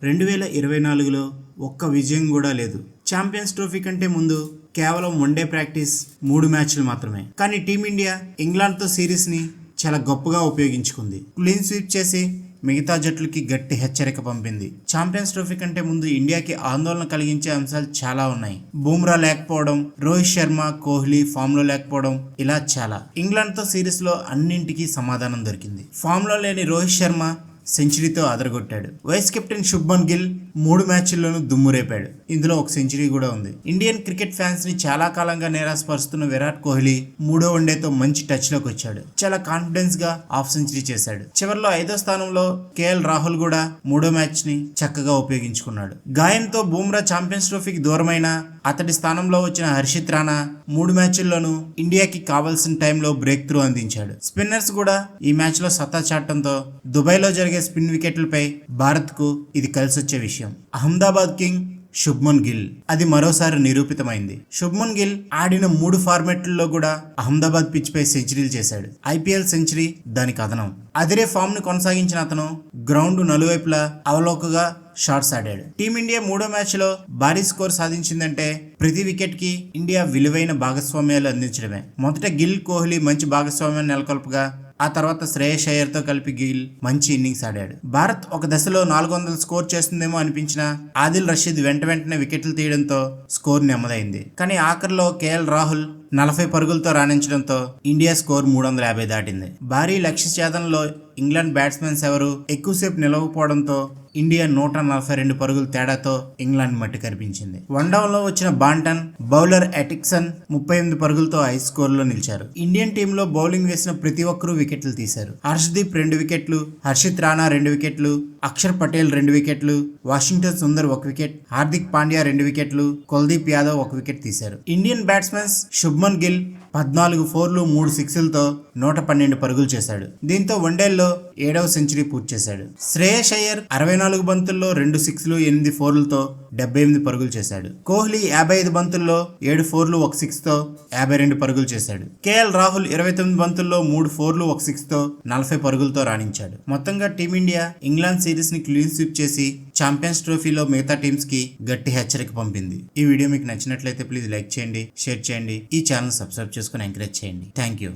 2024లో ఒక్క విజయం కూడా లేదు. ఛాంపియన్స్ ట్రోఫీ కంటే ముందు కేవలం వన్డే ప్రాక్టీస్ 3 మ్యాచ్లు మాత్రమే. కానీ టీమిండియా ఇంగ్లాండ్తో సిరీస్ని చాలా గొప్పగా ఉపయోగించుకుంది. క్లీన్ స్వీప్ చేసి మిగతా జట్లకి గట్టి హెచ్చరిక పంపింది. ఛాంపియన్స్ ట్రోఫీ కంటే ముందు ఇండియాకి ఆందోళన కలిగించే అంశాలు చాలా ఉన్నాయి. బూమ్రా లేకపోవడం, రోహిత్ శర్మ, కోహ్లీ ఫామ్ లో లేకపోవడం, ఇలా చాలా. ఇంగ్లాండ్తో సిరీస్లో అన్నింటికీ సమాధానం దొరికింది. ఫామ్ లో లేని రోహిత్ శర్మ సెంచరీతో అదరగొట్టాడు. వైస్ కెప్టెన్ శుభ్మన్ గిల్ 3 మ్యాచ్ల్లోనూ దుమ్మురేపాడు. ఇందులో ఒక సెంచరీ కూడా ఉంది. ఇండియన్ క్రికెట్ ఫ్యాన్స్ ని చాలా కాలంగా నిరాశపరుస్తున్న విరాట్ కోహ్లీ 3వ వన్డేతో మంచి టచ్ లోకి వచ్చాడు. చాలా కాన్ఫిడెన్స్ గా హాఫ్ సెంచరీ చేశాడు. చివరిలో 5వ స్థానంలో కేఎల్ రాహుల్ కూడా 3వ మ్యాచ్ ని చక్కగా ఉపయోగించుకున్నాడు. గాయంతో బూమ్రా ఛాంపియన్స్ ట్రోఫీకి దూరమైన అతడి స్థానంలో వచ్చిన హర్షిత్ రాణా 3 మ్యాచ్ల్లోనూ ఇండియాకి కావాల్సిన టైంలో బ్రేక్ త్రూ అందించాడు. స్పిన్నర్స్ కూడా ఈ మ్యాచ్ లో సత్తా చాటంతో దుబాయ్లో జరిగే స్పిన్ వికెట్లపై భారత్ కు ఇది కలిసొచ్చే విషయం. అహ్మదాబాద్ కింగ్ శుభ్మన్ గిల్, అది మరోసారి నిరూపితమైంది. శుభ్మన్ గిల్ ఆడిన 3 ఫార్మాట్లలో కూడా అహ్మదాబాద్ పిచ్ పై సెంచరీలు చేశాడు. ఐపీఎల్ సెంచరీ దానికి అదనం. అదిరే ఫామ్ ను కొనసాగించిన అతను గ్రౌండ్ నలువైపులా అవలోకగా షాట్స్ ఆడాడు. టీమిండియా 3వ మ్యాచ్ లో భారీ స్కోర్ సాధించిందంటే ప్రతి వికెట్ కి ఇండియా విలువైన భాగస్వామ్యాలు అందించడమే. మొదట గిల్, కోహ్లీ మంచి భాగస్వామ్యాన్ని నెలకొల్పగా ఆ తర్వాత శ్రేయస్ అయ్యర్ తో కలిపి గిల్ మంచి ఇన్నింగ్స్ ఆడాడు. భారత్ ఒక దశలో 400 స్కోర్ చేస్తుందేమో అనిపించినా ఆదిల్ రషీద్ వెంటనే వికెట్లు తీయడంతో స్కోర్ నెమ్మదైంది. కానీ ఆఖరిలో కేఎల్ రాహుల్ 40 పరుగులతో రాణించడంతో ఇండియా స్కోర్ 350 దాటింది. భారీ లక్ష్య ఛేదనలో ఇంగ్లాండ్ బ్యాట్స్మెన్స్ ఎవరు ఎక్కువసేపు నిలవకపోవడంతో ఇండియా 142 పరుగుల తేడాతో ఇంగ్లాండ్ మట్టి కనిపించింది. వన్డౌన్లో వచ్చిన బాంటన్, బౌలర్ ఎటిక్సన్ 38 పరుగులతో హై స్కోర్ లో నిలిచారు. ఇండియన్ టీంలో బౌలింగ్ వేసిన ప్రతి ఒక్కరూ వికెట్లు తీశారు. హర్షదీప్ 2 వికెట్లు, హర్షిత్ రాణా 2 వికెట్లు, అక్షర్ పటేల్ 2 వికెట్లు, వాషింగ్టన్ సుందర్ 1 వికెట్, హార్దిక్ పాండ్యా 2 వికెట్లు, కుల్దీప్ యాదవ్ 1 వికెట్ తీశారు. ఇండియన్ బ్యాట్స్మెన్స్ శుభ్మన్ గిల్ 14 ఫోర్లు 3 సిక్స్లతో 112 పరుగులు చేశాడు. దీంతో వన్డేల్లో 7వ సెంచరీ పూర్తి చేశాడు. శ్రేయస్ అయ్యర్ 64 బంతుల్లో 2 సిక్స్లు 8 ఫోర్లతో 78 పరుగులు చేశాడు. కోహ్లీ 55 బంతుల్లో 7 ఫోర్లు 1 సిక్స్తో 52 పరుగులు చేశాడు. కేఎల్ రాహుల్ 29 బంతుల్లో 3 ఫోర్లు 1 సిక్స్తో 40 పరుగులతో రాణించాడు. మొత్తంగా టీమిండియా ఇంగ్లాండ్ సిరీస్ ని క్లీన్ స్వీప్ చేసి ఛాంపియన్స్ ట్రోఫీలో మిగతా టీమ్స్ కి గట్టి హెచ్చరిక పంపింది. ఈ వీడియో మీకు నచ్చినట్లయితే ప్లీజ్ లైక్ చేయండి, షేర్ చేయండి, ఈ ఛానల్ సబ్స్క్రైబ్ చేసుకుని ఎంకరేజ్ చేయండి. Thank you.